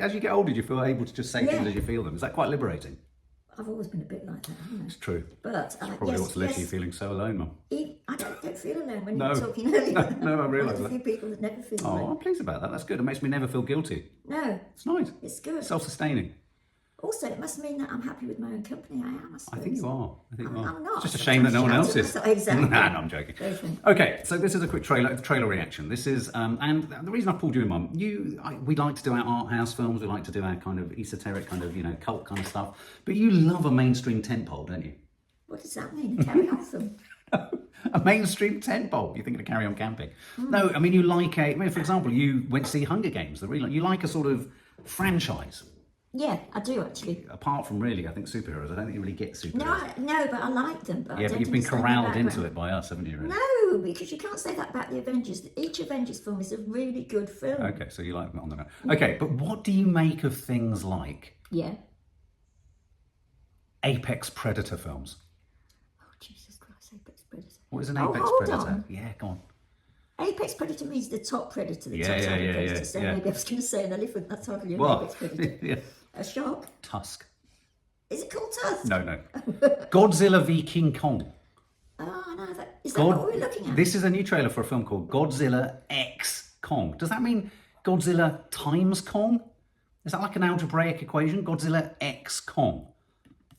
As you get older, do you feel able to just say things as you feel them? Is that quite liberating? I've always been a bit like that, haven't I? It's true. But Probably what's led to you feeling so alone, Mum. I don't feel alone when you were talking earlier. No, I realise There's that. a few people that never feel alone. I'm pleased about that. That's good. It makes me never feel guilty. No. It's nice. It's good. Self-sustaining. Also, it must mean that I'm happy with my own company. I am, I suppose. I think you are. I'm not. It's just a shame that no one else is. Exactly. Nah, no, I'm joking. Okay, so this is a quick trailer reaction. This is, and the reason I pulled you in, Mum, we like to do our art house films. We like to do our kind of esoteric kind of, cult kind of stuff. But you love a mainstream tentpole, don't you? What does that mean? A carry on film? A mainstream tentpole. You're thinking of Carry On Camping. No, I mean, you like for example, you went to see Hunger Games. You like a sort of franchise. Yeah, I do actually. Apart from really, I think superheroes. I don't think you really get superheroes. No, but I like them. But yeah, but you've been corralled into it by us, haven't you? Really? No, because you can't say that about the Avengers. Each Avengers film is a really good film. Okay, so you like them on the note. Okay, but what do you make of things like Apex Predator films? Oh, Jesus Christ, Apex Predator. What is an Apex Predator? On. Yeah, go on. Apex Predator means the top predator, the top predator. So maybe I was going to say an elephant. That's hardly an Apex Predator. A shark? Tusk. Is it called Tusk? No. Godzilla v King Kong. Oh, no. Is that what we're looking at? This is a new trailer for a film called Godzilla X Kong. Does that mean Godzilla times Kong? Is that like an algebraic equation? Godzilla X Kong.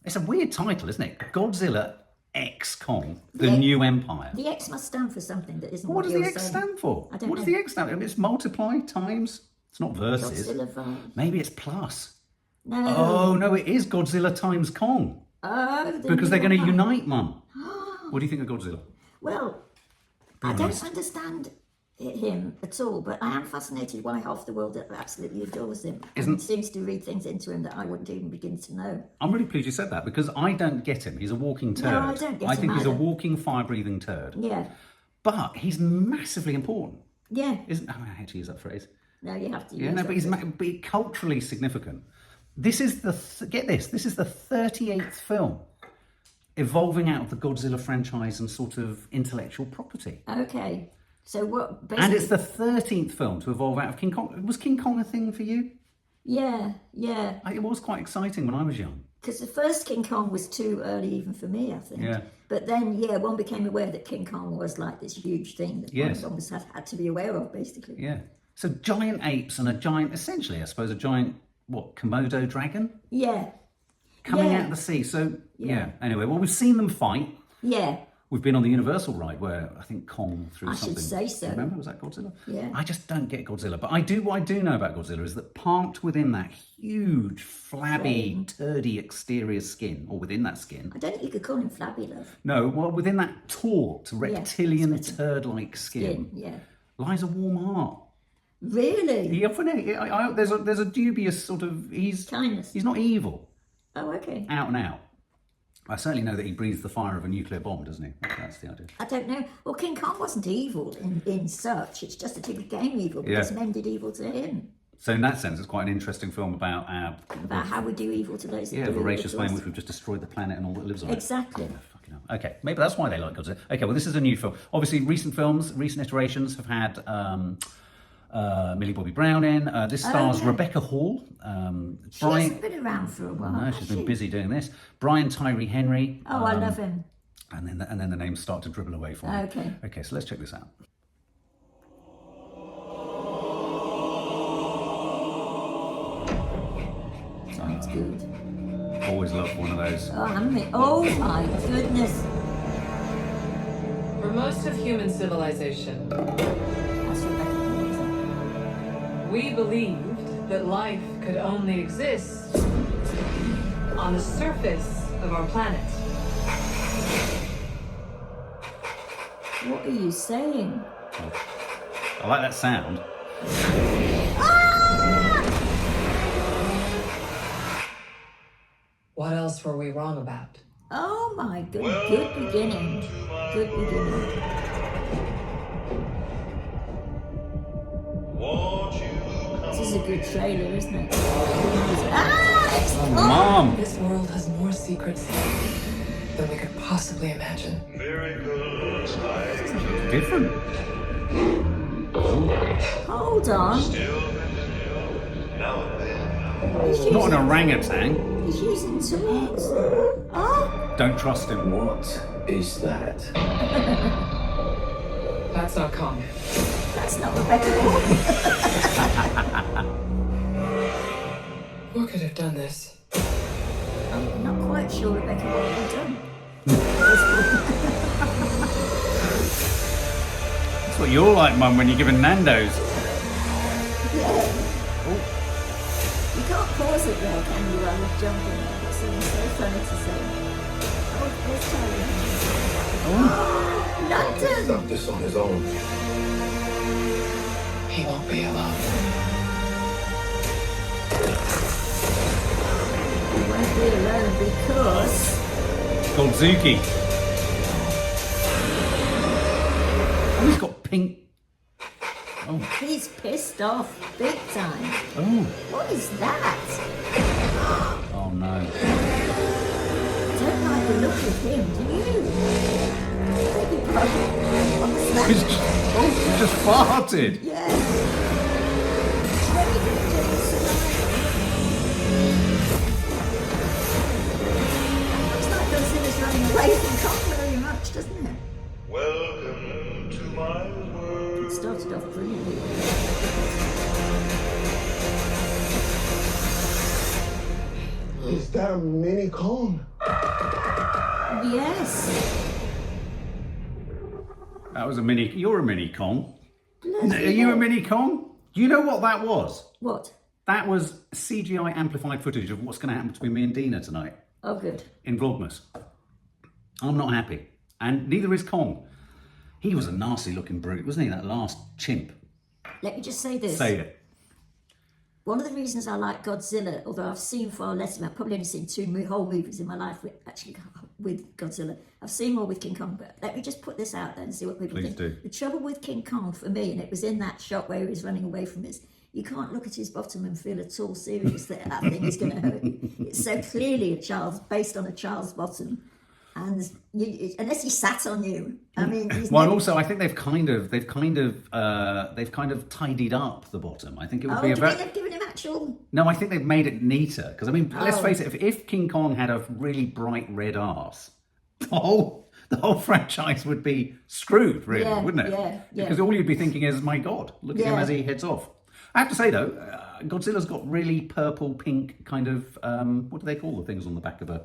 It's a weird title, isn't it? Godzilla X Kong, the new empire. The X must stand for something that isn't what does the X stand for? I don't know. What does the X stand for? I mean, it's multiply, times. It's not versus. Godzilla Maybe it's plus. No. Oh, no, it is Godzilla times Kong. Oh. Because they're going to unite, Mum. What do you think of Godzilla? Well, I don't understand him at all, but I am fascinated why half the world absolutely adores him. And seems to read things into him that I wouldn't even begin to know. I'm really pleased you said that, because I don't get him. He's a walking turd. No, I don't get him I think he's a either. walking, fire-breathing turd. Yeah. But he's massively important. Yeah. I hate to use that phrase. No, you have to use but he's culturally significant. This is this is the 38th film evolving out of the Godzilla franchise and sort of intellectual property. Okay. So what? Basically... And it's the 13th film to evolve out of King Kong. Was King Kong a thing for you? Yeah. It was quite exciting when I was young. Because the first King Kong was too early even for me, I think. Yeah. But then, one became aware that King Kong was like this huge thing that one almost had to be aware of, basically. Yeah. So giant apes and essentially, I suppose, a giant, Komodo dragon? Yeah. Coming out of the sea. So, Anyway, well, we've seen them fight. Yeah. We've been on the Universal ride where I think Kong threw something. I should say so. Remember, was that Godzilla? Yeah. I just don't get Godzilla. But what I do know about Godzilla is that parked within that huge, flabby, turdy exterior skin, or within that skin. I don't think you could call him flabby, love. No, well, within that taut, reptilian, turd-like skin, lies a warm heart. Really? There's a dubious sort of... Kindness. He's not evil. Oh, okay. Out and out. I certainly know that he breathes the fire of a nuclear bomb, doesn't he? That's the idea. I don't know. Well, King Kong wasn't evil in such. It's just that he became evil because men did evil to him. So in that sense, it's quite an interesting film about how we do evil to those. The voracious way in which we've just destroyed the planet and all that lives on it. Exactly. Oh, fucking hell. Okay, maybe that's why they like Godzilla. Okay, well, this is a new film. Obviously, recent iterations have had Millie Bobby Brown in. This stars Rebecca Hall. She hasn't been around for a while. No, she's been busy doing this. Tyree Henry. Oh, I love him. And then the names start to dribble away for me. Okay. Okay, so let's check this out. Sounds good. Always loved one of those. Oh my goodness. For most of human civilization, That's Rebecca. we believed that life could only exist on the surface of our planet. What are you saying? I like that sound. What else were we wrong about? Oh my good beginning. Good beginning. This is a good trailer, isn't it? Mom! This world has more secrets than we could possibly imagine. Different. Hold on. Now and then. Not an orangutan. He's using tools. Oh, Don't trust him. What is that? That's not Kong. that's not Rebecca Hall. What could have done this? I'm not quite sure Rebecca what we've done. That's what you're like, Mum, when you're giving Nando's. Yeah. You can't pause it there, can you, while you're jumping? It's so funny to say. Oh, there's Tyree Henry. London! Stop this on his own. He won't be alone. He won't be alone because... Godzuki. Oh, he's got pink. Oh. He's pissed off big time. Oh. What is that? Oh no. I don't like the look of him, do you? Beg your pardon. What's that? Oh, he just farted. Yeah. Very good, looks like Godzilla's running away from Kong very much, doesn't it? Welcome to my world. It started off brilliantly. Is that a mini Kong? Yes. That was a mini. You're a mini Kong. Bloody Are you a hell. mini Kong? Do you know what that was? What? That was CGI amplified footage of what's going to happen between me and Dina tonight Oh, good. in Vlogmas. I'm not happy. And neither is Kong. He was a nasty looking brute, wasn't he? That last chimp. Let me just say this. Say it. One of the reasons I like Godzilla, although I've seen far less of it, I've probably only seen two whole movies in my life with Godzilla. I've seen more with King Kong, but let me just put this out there and see what people Please think. do. The trouble with King Kong for me, and it was in that shot where he was running away from us, you can't look at his bottom and feel at all serious that that thing is going to hurt you. It's so clearly based on a child's bottom. And unless he sat on you, I mean. Well, and also I think they've kind of tidied up the bottom. I think it would be a very. They've given him actual. No, I think they've made it neater because I mean, let's Oh. face it. If King Kong had a really bright red arse, the whole franchise would be screwed, really, Yeah, wouldn't it? yeah. Because all you'd be thinking is, "My God, look at him Yeah. as he heads off." I have to say though, Godzilla's got really purple, pink kind of what do they call the things on the back of a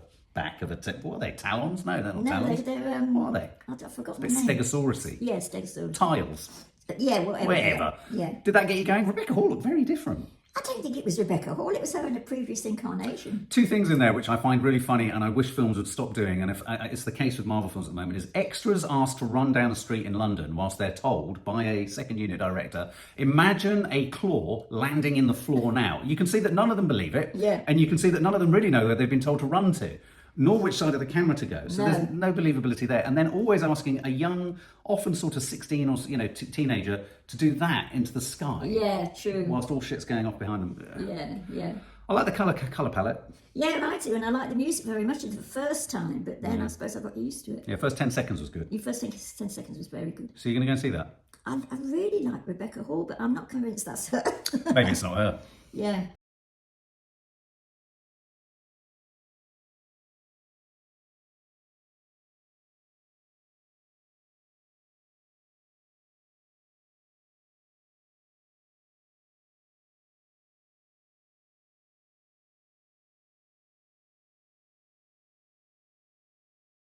what are they? Talons? No, they're not No, talons. they're What are they? I've forgotten A the bit name. Stegosaurus-y. Yeah, Stegosaurus. Tiles. Yeah, whatever. Wherever. Yeah. Did that get you going? Rebecca Hall looked very different. I don't think it was Rebecca Hall. It was her in a previous incarnation. Two things in there which I find really funny and I wish films would stop doing, and if it's the case with Marvel films at the moment, is extras asked to run down a street in London whilst they're told by a second unit director, imagine a claw landing in the floor now. You can see that none of them believe it, Yeah. and you can see that none of them really know where they've been told to run to, nor which side of the camera to go. So No. there's no believability there. And then always asking a young, often sort of 16 or teenager to do that into the sky. Yeah, true. Whilst all shit's going off behind them. Yeah. I like the colour palette. Yeah, I do, and I like the music very much the first time, but then I suppose I got used to it. Yeah, first 10 seconds was good. Your first 10 seconds was very good. So you're going to go and see that? I really like Rebecca Hall, but I'm not convinced that's her. Maybe it's not her. Yeah.